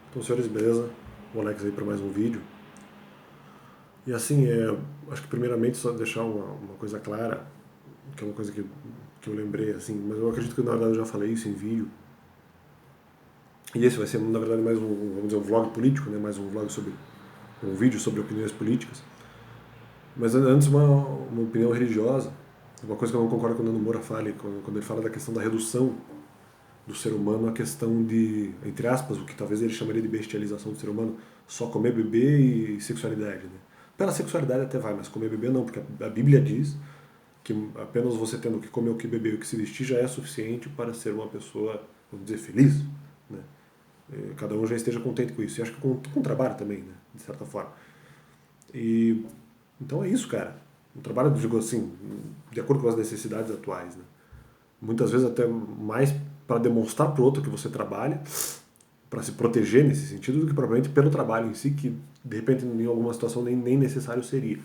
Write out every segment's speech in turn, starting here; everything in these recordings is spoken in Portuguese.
Então, senhores, beleza? O Alex aí para mais um vídeo. E assim, acho que primeiramente só deixar uma coisa clara, que é uma coisa que eu lembrei, assim, mas eu acredito que na verdade eu já falei isso em vídeo. E esse vai ser, na verdade, mais vamos dizer, um vlog político, né? Mais um vlog sobre, um vídeo sobre opiniões políticas. Mas antes, uma opinião religiosa, uma coisa que eu não concordo com o Nando Moura fala, quando ele fala da questão da redução do ser humano a questão de, entre aspas, o que talvez ele chamaria de bestialização do ser humano, só comer, beber e sexualidade. Né? Pela sexualidade até vai, mas comer e beber não, porque a Bíblia diz que apenas você tendo o que comer, o que beber e o que se vestir já é suficiente para ser uma pessoa, vamos dizer, feliz. Né? Cada um já esteja contente com isso. E acho que com o trabalho também, né? De certa forma. E então é isso, cara. O trabalho, digo assim, de acordo com as necessidades atuais. Né? Muitas vezes até mais para demonstrar para o outro que você trabalha, para se proteger nesse sentido, do que propriamente pelo trabalho em si, que de repente em alguma situação nem necessário seria.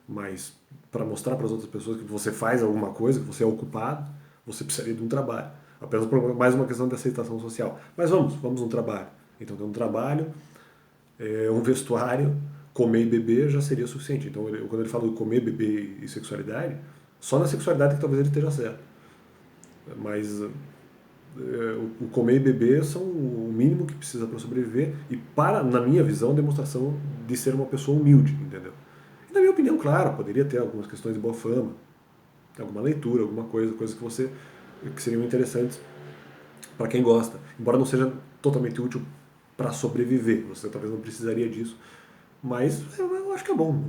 Mas para mostrar para as outras pessoas que você faz alguma coisa, que você é ocupado, você precisaria de um trabalho. Apenas por mais uma questão de aceitação social. Mas vamos um trabalho. Então tem um trabalho, um vestuário, comer e beber já seria suficiente. Então quando ele fala de comer, beber e sexualidade, só na sexualidade que talvez ele esteja certo. Mas o comer e beber são o mínimo que precisa para sobreviver e para, na minha visão, demonstração de ser uma pessoa humilde, entendeu? E na minha opinião, claro, poderia ter algumas questões de boa fama, alguma leitura, alguma coisa, coisas que seriam interessantes para quem gosta, embora não seja totalmente útil para sobreviver, você talvez não precisaria disso, mas eu acho que é bom,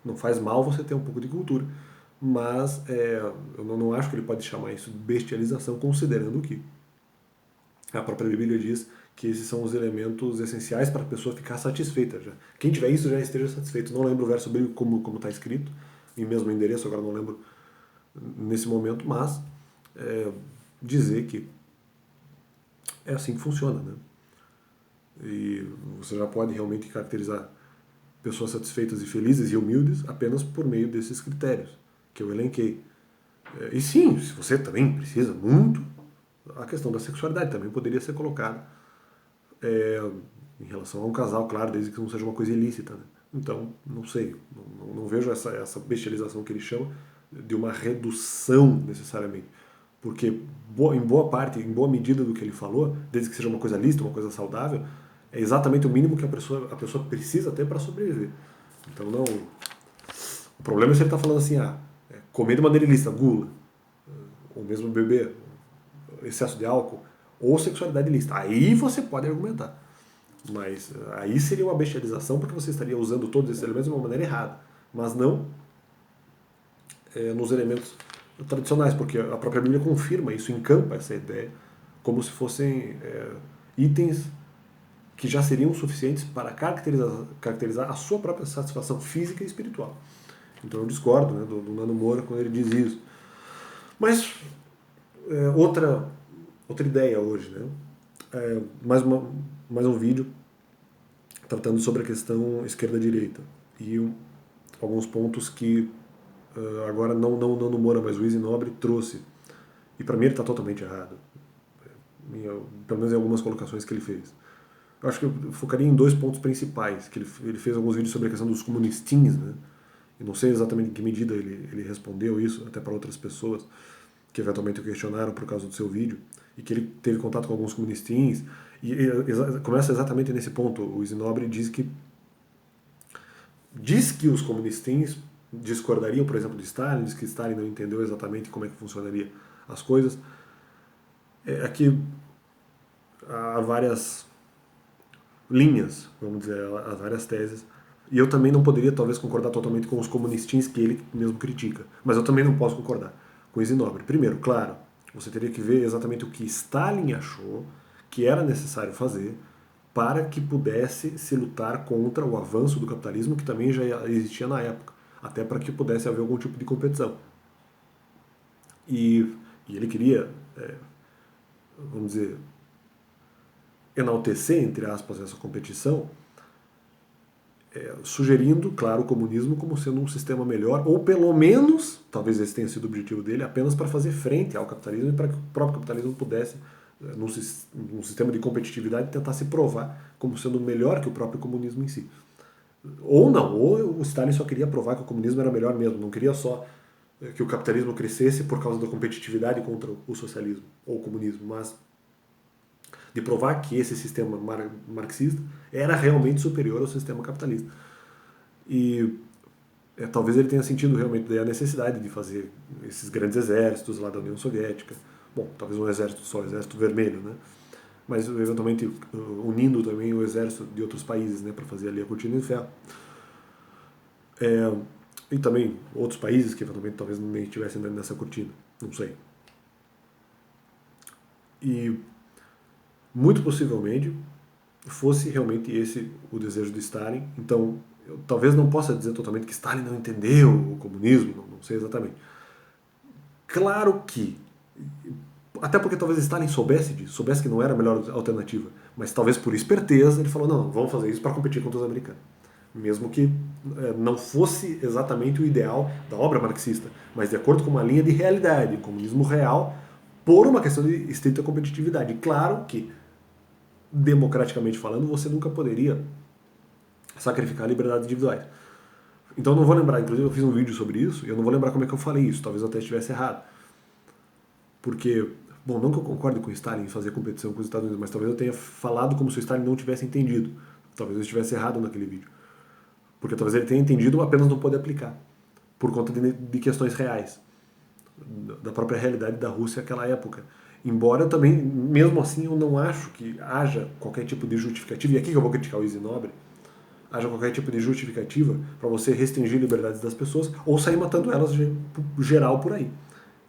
não faz mal você ter um pouco de cultura, mas eu não acho que ele pode chamar isso de bestialização, considerando que a própria Bíblia diz que esses são os elementos essenciais para a pessoa ficar satisfeita. Já. Quem tiver isso já esteja satisfeito. Não lembro o verso bíblico como está escrito, e mesmo o endereço, agora não lembro nesse momento, mas dizer que é assim que funciona. Né? E você já pode realmente caracterizar pessoas satisfeitas e felizes e humildes apenas por meio desses critérios que eu elenquei. E sim, se você também precisa muito, a questão da sexualidade também poderia ser colocada é, em relação a um casal, claro, desde que não seja uma coisa ilícita. Né? Então, não sei, não vejo essa bestialização que ele chama de uma redução necessariamente. Porque em boa parte, em boa medida do que ele falou, desde que seja uma coisa lícita, uma coisa saudável, é exatamente o mínimo que a pessoa precisa ter para sobreviver. Então, não. O problema é se ele está falando assim, comer de maneira ilícita, gula, ou mesmo beber, excesso de álcool, ou sexualidade ilícita. Aí você pode argumentar. Mas aí seria uma bestialização porque você estaria usando todos esses elementos de uma maneira errada. Mas não nos elementos tradicionais, porque a própria Bíblia confirma isso, encampa essa ideia como se fossem itens que já seriam suficientes para caracterizar a sua própria satisfação física e espiritual. Então eu discordo, né, do Nando Moura quando ele diz isso. Mas outra ideia hoje, né? Mais um vídeo tratando sobre a questão esquerda-direita e alguns pontos que agora não Nando Moura, mas o Luiz Nobre trouxe. E para mim ele está totalmente errado. Pelo menos em algumas colocações que ele fez. Eu acho que eu focaria em dois pontos principais, que ele fez alguns vídeos sobre a questão dos comunistins, né? E não sei exatamente em que medida ele respondeu isso, até para outras pessoas que eventualmente o questionaram por causa do seu vídeo, e que ele teve contato com alguns comunistins, e começa exatamente nesse ponto. O Zinobre diz que os comunistins discordariam, por exemplo, de Stalin, diz que Stalin não entendeu exatamente como é que funcionaria as coisas. Aqui há várias linhas, vamos dizer, há várias teses, e eu também não poderia talvez concordar totalmente com os comunistins que ele mesmo critica, mas eu também não posso concordar com o Zinobre. Primeiro, claro, você teria que ver exatamente o que Stalin achou que era necessário fazer para que pudesse se lutar contra o avanço do capitalismo, que também já existia na época, até para que pudesse haver algum tipo de competição. E ele queria, vamos dizer, enaltecer, entre aspas, essa competição, sugerindo, claro, o comunismo como sendo um sistema melhor, ou pelo menos, talvez esse tenha sido o objetivo dele, apenas para fazer frente ao capitalismo e para que o próprio capitalismo pudesse num sistema de competitividade, tentar se provar como sendo melhor que o próprio comunismo em si. Ou não, ou o Stalin só queria provar que o comunismo era melhor mesmo, não queria só que o capitalismo crescesse por causa da competitividade contra o socialismo ou o comunismo, mas de provar que esse sistema marxista era realmente superior ao sistema capitalista. E talvez ele tenha sentido realmente daí a necessidade de fazer esses grandes exércitos lá da União Soviética. Bom, talvez um exército só, o exército vermelho, né? Mas eventualmente unindo também o exército de outros países, né, para fazer ali a cortina de ferro. E também outros países que eventualmente talvez nem estivessem nessa cortina, não sei. E muito possivelmente fosse realmente esse o desejo de Stalin. Então, eu talvez não possa dizer totalmente que Stalin não entendeu o comunismo, não sei exatamente. Claro que, até porque talvez Stalin soubesse disso, soubesse que não era a melhor alternativa, mas talvez por esperteza ele falou, não, vamos fazer isso para competir contra os americanos. Mesmo que não fosse exatamente o ideal da obra marxista, mas de acordo com uma linha de realidade, o comunismo real, por uma questão de estrita competitividade. Claro que, democraticamente falando, você nunca poderia sacrificar liberdades individuais. Então eu não vou lembrar, inclusive eu fiz um vídeo sobre isso, e eu não vou lembrar como é que eu falei isso, talvez eu até estivesse errado. Porque, bom, não que eu concorde com o Stalin em fazer competição com os Estados Unidos, mas talvez eu tenha falado como se o Stalin não tivesse entendido. Talvez eu estivesse errado naquele vídeo. Porque talvez ele tenha entendido, apenas não pôde aplicar. Por conta de questões reais. Da própria realidade da Rússia naquela época. Embora eu também, mesmo assim, eu não acho que haja qualquer tipo de justificativa, e aqui que eu vou criticar o Easy Nobre, haja qualquer tipo de justificativa para você restringir liberdades das pessoas ou sair matando elas geral por aí,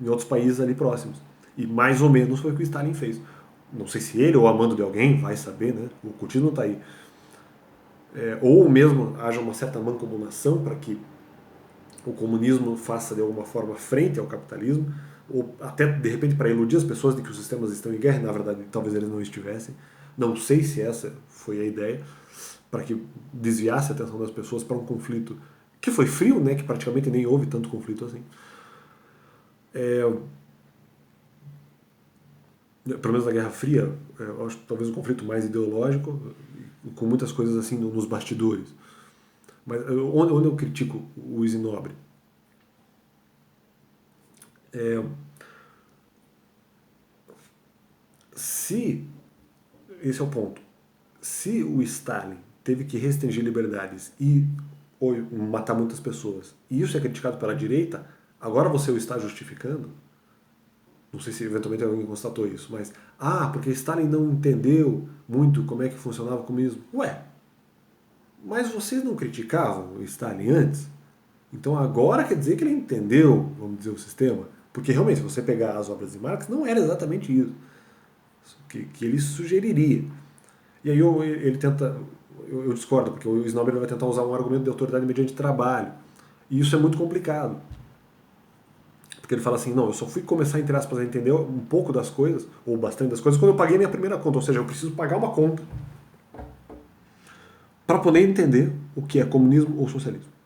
em outros países ali próximos. E mais ou menos foi o que o Stalin fez. Não sei se ele ou amando de alguém, vai saber, né? O Putin não está aí. Ou mesmo haja uma certa mancomunação para que o comunismo faça de alguma forma frente ao capitalismo, ou até de repente para iludir as pessoas de que os sistemas estão em guerra, na verdade talvez eles não estivessem. Não sei se essa foi a ideia, para que desviasse a atenção das pessoas para um conflito que foi frio, né, que praticamente nem houve tanto conflito assim. Pelo menos na Guerra Fria, eu acho que talvez um conflito mais ideológico, com muitas coisas assim nos bastidores. Mas onde eu critico o Easy Nobre? Se, esse é o ponto, se o Stalin teve que restringir liberdades e ou matar muitas pessoas, e isso é criticado pela direita, agora você o está justificando? Não sei se eventualmente alguém constatou isso, mas porque Stalin não entendeu muito como é que funcionava o comunismo. Ué, mas vocês não criticavam o Stalin antes? Então agora quer dizer que ele entendeu, vamos dizer, o sistema? Porque realmente, se você pegar as obras de Marx, não era exatamente isso que ele sugeriria. E aí ele tenta, eu discordo, porque o Snober vai tentar usar um argumento de autoridade mediante trabalho. E isso é muito complicado. Porque ele fala assim, não, eu só fui começar, entre aspas, a entender um pouco das coisas, ou bastante das coisas, quando eu paguei minha primeira conta. Ou seja, eu preciso pagar uma conta para poder entender o que é comunismo ou socialismo.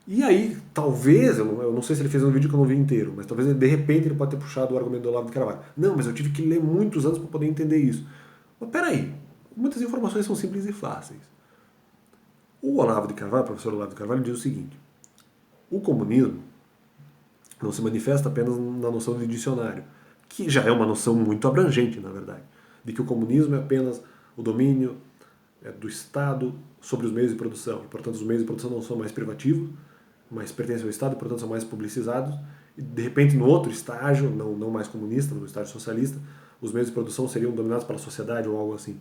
E aí, talvez, eu não sei se ele fez um vídeo que eu não vi inteiro, mas talvez de repente ele pode ter puxado o argumento do Olavo de Carvalho. Não, mas eu tive que ler muitos anos para poder entender isso. Mas peraí, muitas informações são simples e fáceis. O Olavo de Carvalho, o professor Olavo de Carvalho, diz o seguinte: o comunismo não se manifesta apenas na noção de dicionário, que já é uma noção muito abrangente, na verdade, de que o comunismo é apenas o domínio do Estado sobre os meios de produção, e portanto os meios de produção não são mais privativos, mas pertencem ao Estado e portanto são mais publicizados, e de repente no outro estágio, não mais comunista, no estágio socialista, os meios de produção seriam dominados pela sociedade ou algo assim.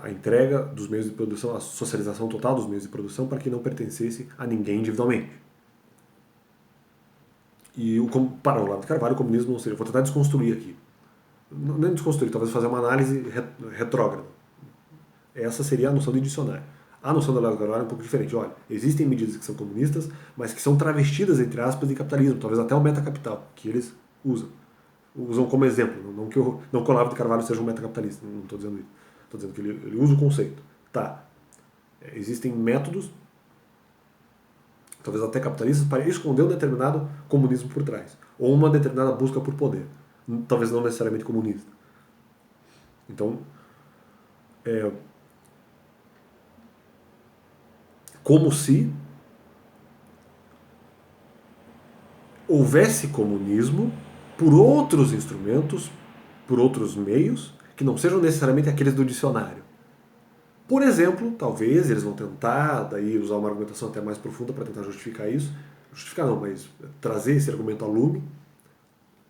A entrega dos meios de produção, a socialização total dos meios de produção para que não pertencesse a ninguém individualmente. E para o Olavo de Carvalho, o comunismo não seria. Vou tentar desconstruir aqui. Não desconstruir, talvez fazer uma análise retrógrada. Essa seria a noção de dicionário. A noção do Olavo de Carvalho é um pouco diferente. Olha, existem medidas que são comunistas, mas que são travestidas, entre aspas, de capitalismo, talvez até o metacapital, que eles usam como exemplo. Não que o Olavo de Carvalho seja um metacapitalista, não estou dizendo isso. Estou dizendo que ele usa o conceito. Tá. Existem métodos, talvez até capitalistas, para esconder um determinado comunismo por trás. Ou uma determinada busca por poder. talvez não necessariamente comunista. Então, como se houvesse comunismo por outros instrumentos, por outros meios, que não sejam necessariamente aqueles do dicionário. Por exemplo, talvez eles vão tentar daí usar uma argumentação até mais profunda para tentar justificar isso. Justificar não, mas trazer esse argumento ao lume,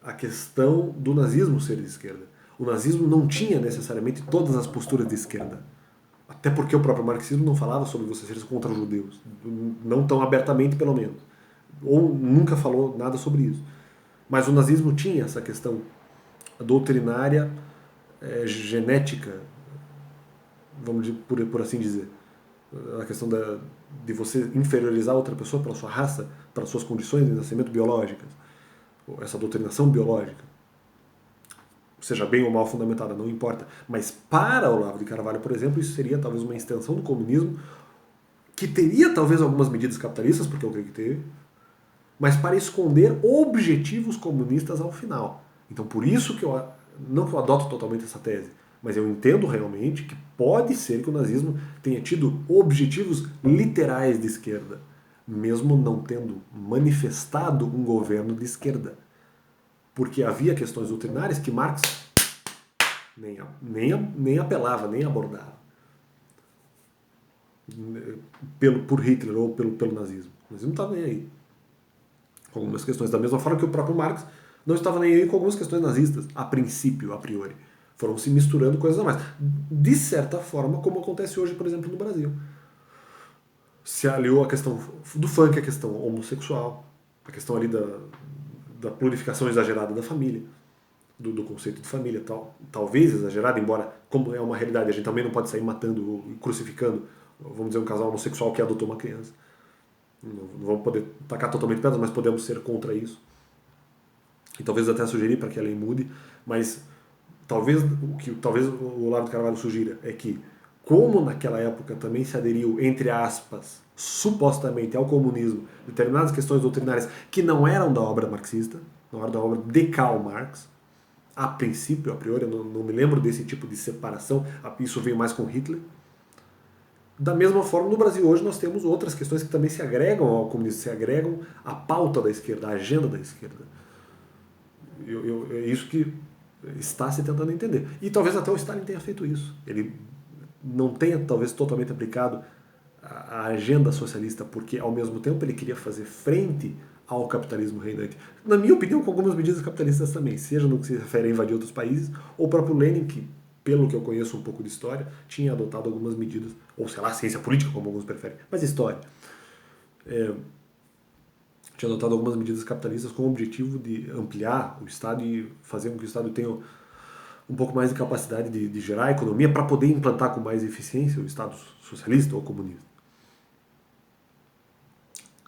a questão do nazismo ser de esquerda. O nazismo não tinha necessariamente todas as posturas de esquerda. Até porque o próprio marxismo não falava sobre você ser contra os judeus. Não tão abertamente, pelo menos. Ou nunca falou nada sobre isso. Mas o nazismo tinha essa questão doutrinária, genética, vamos por assim dizer. A questão de você inferiorizar outra pessoa pela sua raça, pelas suas condições de nascimento biológicas. Essa doutrinação biológica. Seja bem ou mal fundamentada, não importa. Mas para o Olavo de Carvalho, por exemplo, isso seria talvez uma extensão do comunismo, que teria talvez algumas medidas capitalistas, porque eu creio que teve, mas para esconder objetivos comunistas ao final. Então por isso que não que eu adoto totalmente essa tese, mas eu entendo realmente que pode ser que o nazismo tenha tido objetivos literais de esquerda, mesmo não tendo manifestado um governo de esquerda. Porque havia questões doutrinárias que Marx nem apelava, nem abordava. Por Hitler ou pelo nazismo. O nazismo não estava nem aí com algumas questões. Da mesma forma que o próprio Marx não estava nem aí com algumas questões nazistas, a princípio, a priori. Foram se misturando coisas a mais. De certa forma, como acontece hoje, por exemplo, no Brasil. Se aliou a questão do funk, a questão homossexual, a questão ali da plurificação exagerada da família, do conceito de família, talvez exagerada, embora, como é uma realidade, a gente também não pode sair matando e crucificando, vamos dizer, um casal homossexual que adotou uma criança. Não vamos poder tacar totalmente pedras, mas podemos ser contra isso. E talvez até sugerir para que a lei mude, mas talvez o Olavo de Carvalho sugira é que, como naquela época também se aderiu, entre aspas, supostamente ao comunismo, determinadas questões doutrinárias que não eram da obra marxista, não eram da obra de Karl Marx, a princípio, a priori, eu não me lembro desse tipo de separação, isso veio mais com Hitler. Da mesma forma, no Brasil hoje nós temos outras questões que também se agregam ao comunismo, se agregam à pauta da esquerda, à agenda da esquerda. É isso que está se tentando entender. E talvez até o Stalin tenha feito isso. Ele não tenha talvez totalmente aplicado a agenda socialista, porque ao mesmo tempo ele queria fazer frente ao capitalismo reinante. Na minha opinião, com algumas medidas capitalistas também, seja no que se refere a invadir outros países, ou o próprio Lenin, que, pelo que eu conheço um pouco de história, tinha adotado algumas medidas, ou sei lá, ciência política, como alguns preferem, mas história. Tinha adotado algumas medidas capitalistas com o objetivo de ampliar o Estado e fazer com que o Estado tenha um pouco mais de capacidade de gerar economia para poder implantar com mais eficiência o Estado socialista ou comunista.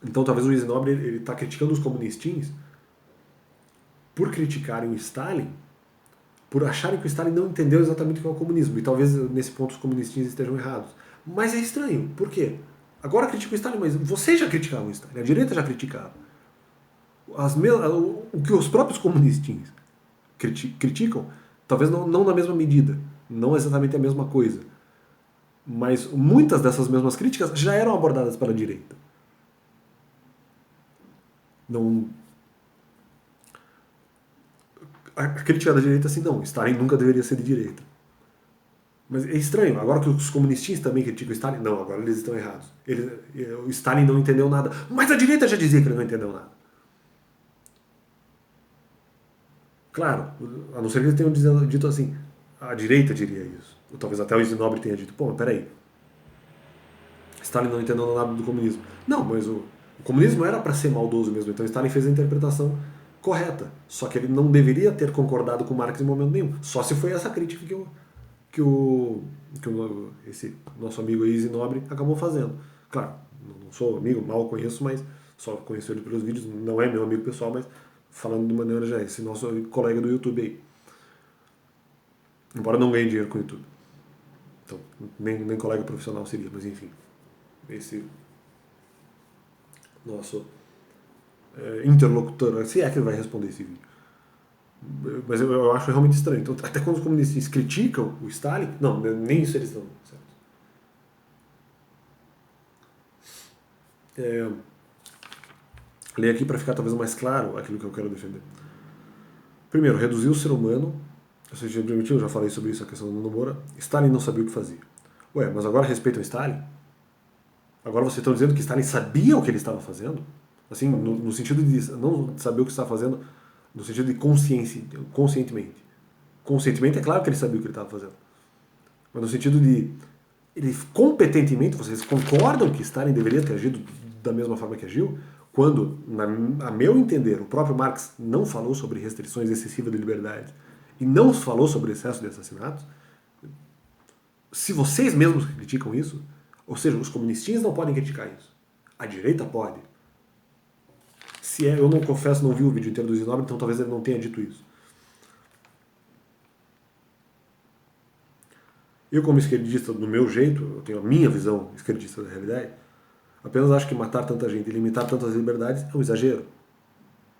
Então talvez o Isinobre ele está criticando os comunistins por criticarem o Stalin, por acharem que o Stalin não entendeu exatamente o que é o comunismo. E talvez nesse ponto os comunistins estejam errados. Mas é estranho. Por quê? Agora critica o Stalin, mas vocês já criticavam o Stalin. A direita já criticava. O que os próprios comunistins criticam, talvez não na mesma medida. Não exatamente a mesma coisa. Mas muitas dessas mesmas críticas já eram abordadas pela direita. Não... A crítica da direita assim, não, Stalin nunca deveria ser de direita. Mas é estranho, agora que os comunistas também criticam o Stalin, não, agora eles estão errados. O Stalin não entendeu nada. Mas a direita já dizia que ele não entendeu nada. Claro, a não ser que eles tenham dito assim, a direita diria isso. Ou talvez até o Isinobre tenha dito, pô, mas peraí, Stalin não entendeu nada do comunismo. Não, mas o comunismo era para ser maldoso mesmo, então Stalin fez a interpretação correta. Só que ele não deveria ter concordado com Marx em momento nenhum. Só se foi essa crítica esse nosso amigo Easy Nobre acabou fazendo. Claro, não sou amigo, mal o conheço, mas só conheço ele pelos vídeos, não é meu amigo pessoal, mas falando de maneira geral, esse nosso colega do YouTube aí. Embora não ganhe dinheiro com o YouTube. Então, nem colega profissional seria, mas enfim. Esse nosso interlocutor, se é que ele vai responder esse vídeo. Mas eu acho realmente estranho. Então, até quando os comunistas criticam o Stalin, não, nem isso eles estão certo. Leio aqui para ficar talvez mais claro aquilo que eu quero defender. Primeiro, reduzir o ser humano. Você já permitiu, eu já falei sobre isso, a questão do Nomura. Stalin não sabia o que fazia. Ué, mas agora respeitam Stalin? Agora vocês estão dizendo que Stalin sabia o que ele estava fazendo? Assim, no sentido de não saber o que estava fazendo, no sentido de conscientemente. Conscientemente é claro que ele sabia o que ele estava fazendo. Mas no sentido de ele competentemente, vocês concordam que Stalin deveria ter agido da mesma forma que agiu? Quando, a meu entender, o próprio Marx não falou sobre restrições excessivas de liberdade e não falou sobre excesso de assassinatos, se vocês mesmos criticam isso, ou seja, os comunistinhas não podem criticar isso, a direita pode. Se é, eu não confesso, não vi o vídeo inteiro do Zinobre, então talvez ele não tenha dito isso. Eu, como esquerdista, do meu jeito, eu tenho a minha visão esquerdista da realidade, apenas acho que matar tanta gente e limitar tantas liberdades é um exagero.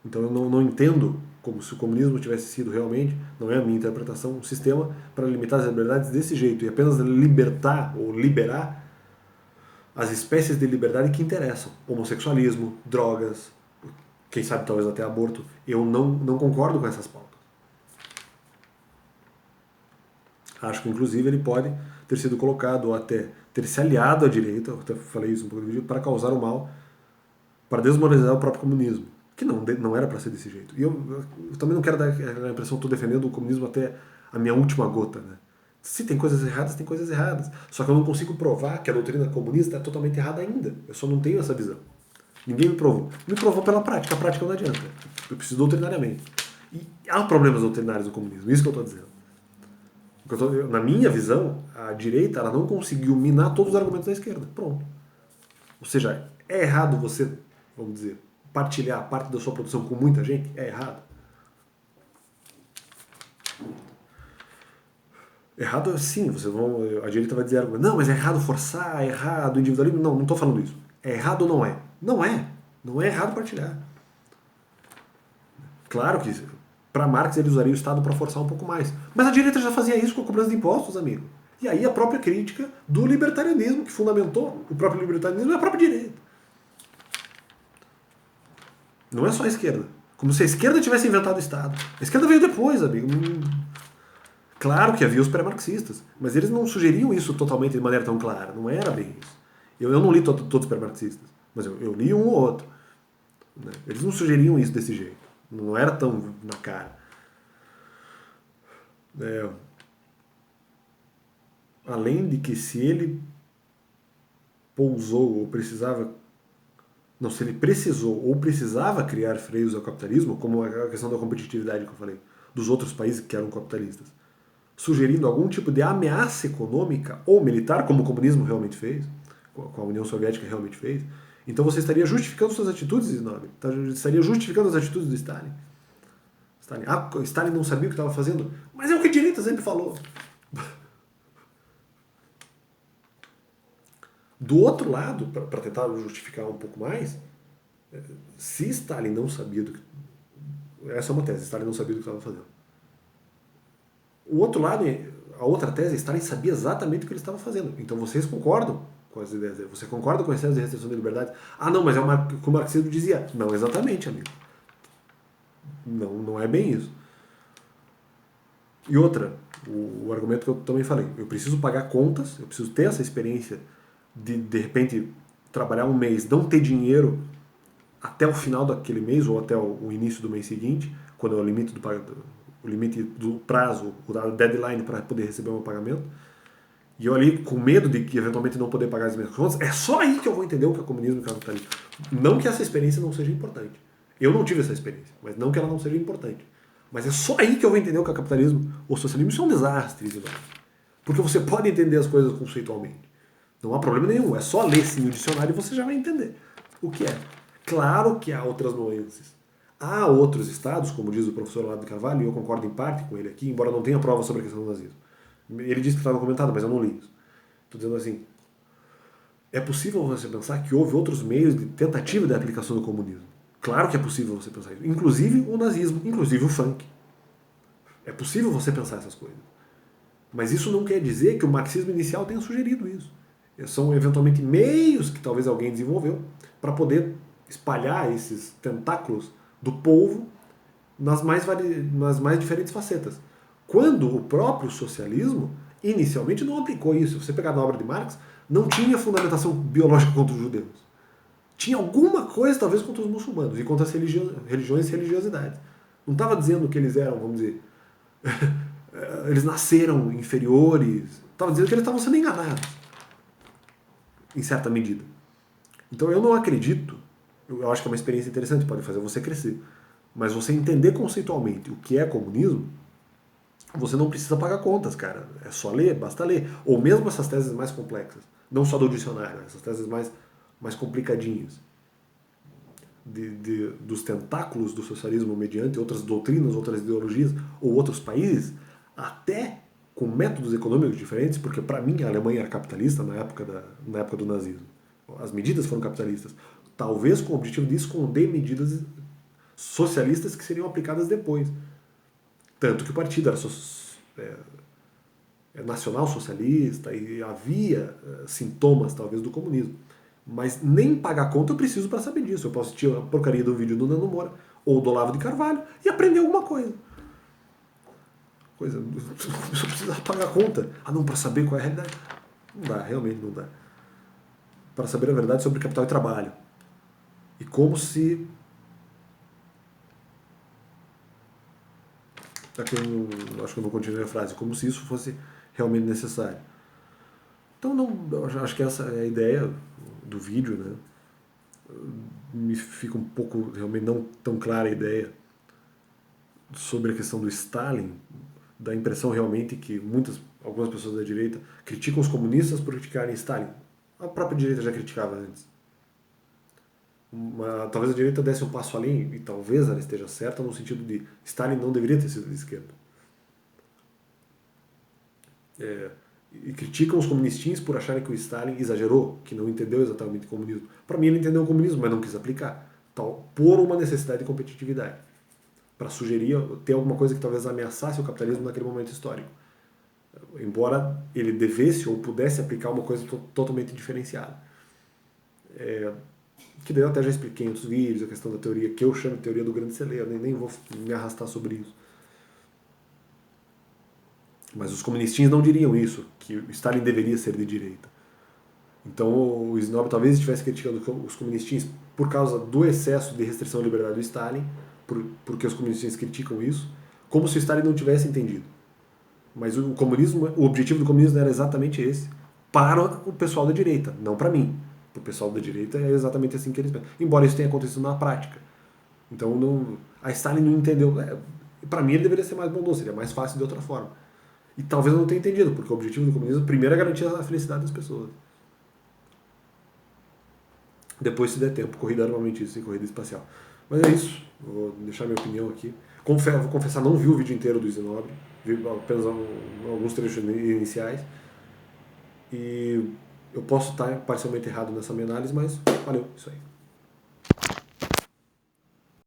Então eu não entendo como se o comunismo tivesse sido realmente, não é a minha interpretação, um sistema para limitar as liberdades desse jeito e apenas libertar ou liberar as espécies de liberdade que interessam. Homossexualismo, drogas, quem sabe talvez até aborto. Eu não concordo com essas pautas. Acho que inclusive ele pode ter sido colocado ou até ter se aliado à direita, eu até falei isso um pouco no vídeo, para causar o mal, para desmoralizar o próprio comunismo, que não era para ser desse jeito. E eu também não quero dar a impressão que estou defendendo o comunismo até a minha última gota, né? Se tem coisas erradas, tem coisas erradas. Só que eu não consigo provar que a doutrina comunista é totalmente errada ainda. Eu só não tenho essa visão. Ninguém me provou. Me provou pela prática. A prática não adianta. Eu preciso doutrinariamente. E há problemas doutrinários no comunismo. Isso que eu estou dizendo. Na minha visão, a direita ela não conseguiu minar todos os argumentos da esquerda. Pronto. Ou seja, é errado você, vamos dizer, partilhar parte da sua produção com muita gente? É errado. Errado sim, a direita vai dizer, não, mas é errado forçar, é errado individualismo. Não estou falando isso. É errado ou não é? Não é. Não é errado partilhar. Claro que para Marx ele usaria o Estado para forçar um pouco mais. Mas a direita já fazia isso com a cobrança de impostos, amigo. E aí a própria crítica do libertarianismo, que fundamentou o próprio libertarianismo, é a própria direita. Não é só a esquerda. Como se a esquerda tivesse inventado o Estado. A esquerda veio depois, amigo. Claro que havia os pré-marxistas, mas eles não sugeriam isso totalmente de maneira tão clara. Não era bem isso. Eu não li todos os pré-marxistas, mas eu li um ou outro. Né? Eles não sugeriam isso desse jeito. Não era tão na cara. Além de que se ele pousou ou precisava... Não, se ele precisou ou precisava criar freios ao capitalismo, como a questão da competitividade que eu falei, dos outros países que eram capitalistas, sugerindo algum tipo de ameaça econômica ou militar, como o comunismo realmente fez, com a União Soviética realmente fez, então você estaria justificando suas atitudes, Snob. Estaria justificando as atitudes do Stalin. Stalin não sabia o que estava fazendo, mas é o que a direita sempre falou. Do outro lado, para tentar justificar um pouco mais, se Stalin não sabia do que... Essa é uma tese, Stalin não sabia do que estava fazendo. O outro lado, a outra tese, Stalin sabia exatamente o que ele estava fazendo. Então vocês concordam com as ideias dele. Você concorda com o excesso de restrição da liberdade? Ah, não, mas é o que o marxismo dizia. Não, exatamente, amigo. Não é bem isso. E outra, o argumento que eu também falei. Eu preciso pagar contas, eu preciso ter essa experiência de repente, trabalhar um mês, não ter dinheiro até o final daquele mês ou até o início do mês seguinte, quando é o limite do prazo, o deadline para poder receber um pagamento, e eu ali com medo de que eventualmente não poder pagar as minhas contas, é só aí que eu vou entender o que é comunismo e o que é capitalismo. Não que essa experiência não seja importante. Eu não tive essa experiência, mas não que ela não seja importante. Mas é só aí que eu vou entender o que é capitalismo ou socialismo. Isso é um desastre, porque você pode entender as coisas conceitualmente. Não há problema nenhum, é só ler sim o dicionário e você já vai entender o que é. Claro que há outras nuances. Há outros estados, como diz o professor Olavo de Carvalho, e eu concordo em parte com ele aqui, embora não tenha prova sobre a questão do nazismo. Ele disse que estava comentado, mas eu não li isso. Estou dizendo assim, é possível você pensar que houve outros meios de tentativa de aplicação do comunismo. Claro que é possível você pensar isso. Inclusive o nazismo, inclusive o funk. É possível você pensar essas coisas. Mas isso não quer dizer que o marxismo inicial tenha sugerido isso. São eventualmente meios que talvez alguém desenvolveu para poder espalhar esses tentáculos do polvo nas mais diferentes facetas. Quando o próprio socialismo inicialmente não aplicou isso. Você pegar na obra de Marx, não tinha fundamentação biológica contra os judeus. Tinha alguma coisa, talvez, contra os muçulmanos e contra as religiões e religiosidades. Não estava dizendo que eles eram, vamos dizer, eles nasceram inferiores. Estava dizendo que eles estavam sendo enganados, em certa medida. Então eu não acredito, eu acho que é uma experiência interessante, pode fazer você crescer, mas você entender conceitualmente o que é comunismo, você não precisa pagar contas, cara. É só ler, basta ler. Ou mesmo essas teses mais complexas, não só do dicionário, essas teses mais complicadinhas. Dos tentáculos do socialismo mediante outras doutrinas, outras ideologias ou outros países, até com métodos econômicos diferentes, porque para mim a Alemanha era capitalista na época do nazismo. As medidas foram capitalistas. Talvez com o objetivo de esconder medidas socialistas que seriam aplicadas depois. Tanto que o partido era nacional-socialista e havia sintomas, talvez, do comunismo. Mas nem pagar conta eu preciso para saber disso. Eu posso assistir a porcaria do vídeo do Nando Moura ou do Olavo de Carvalho e aprender alguma coisa. Só precisa pagar conta. Ah, não, para saber qual é a realidade. Não dá, realmente não dá. Para saber a verdade sobre capital e trabalho. E como se... Aqui acho que eu não continuei a frase. Como se isso fosse realmente necessário. Então, eu acho que essa é a ideia do vídeo, né? Me fica um pouco, realmente não tão clara a ideia sobre a questão do Stalin, da impressão realmente que algumas pessoas da direita criticam os comunistas por criticarem Stalin. A própria direita já criticava antes. Talvez a direita desse um passo além, e talvez ela esteja certa, no sentido de Stalin não deveria ter sido de esquerda. E criticam os comunistinhos por acharem que o Stalin exagerou, que não entendeu exatamente o comunismo. Para mim ele entendeu o comunismo, mas não quis aplicar. Por uma necessidade de competitividade. Para sugerir, ter alguma coisa que talvez ameaçasse o capitalismo naquele momento histórico. Embora ele devesse ou pudesse aplicar uma coisa totalmente diferenciada. Que daí eu até já expliquei em outros vídeos, a questão da teoria, que eu chamo de teoria do grande celeiro, nem vou me arrastar sobre isso. Mas os comunistinhos não diriam isso, que o Stalin deveria ser de direita. Então o Snob talvez estivesse criticando os comunistinhos por causa do excesso de restrição à liberdade do Stalin, porque os comunistinhos criticam isso, como se o Stalin não tivesse entendido. Mas o objetivo do comunismo era exatamente esse, para o pessoal da direita, não para mim. Para o pessoal da direita é exatamente assim que eles pensam. Embora isso tenha acontecido na prática. Então a Stalin não entendeu. Para mim ele deveria ser mais bondoso, seria mais fácil de outra forma. E talvez eu não tenha entendido, porque o objetivo do comunismo primeiro é garantir a felicidade das pessoas. Depois, se der tempo, corrida armamentista e corrida espacial. Mas é isso, vou deixar minha opinião aqui. Vou confessar, não vi o vídeo inteiro do Zinobre, vi apenas alguns trechos iniciais. E eu posso estar parcialmente errado nessa minha análise, mas valeu, isso aí.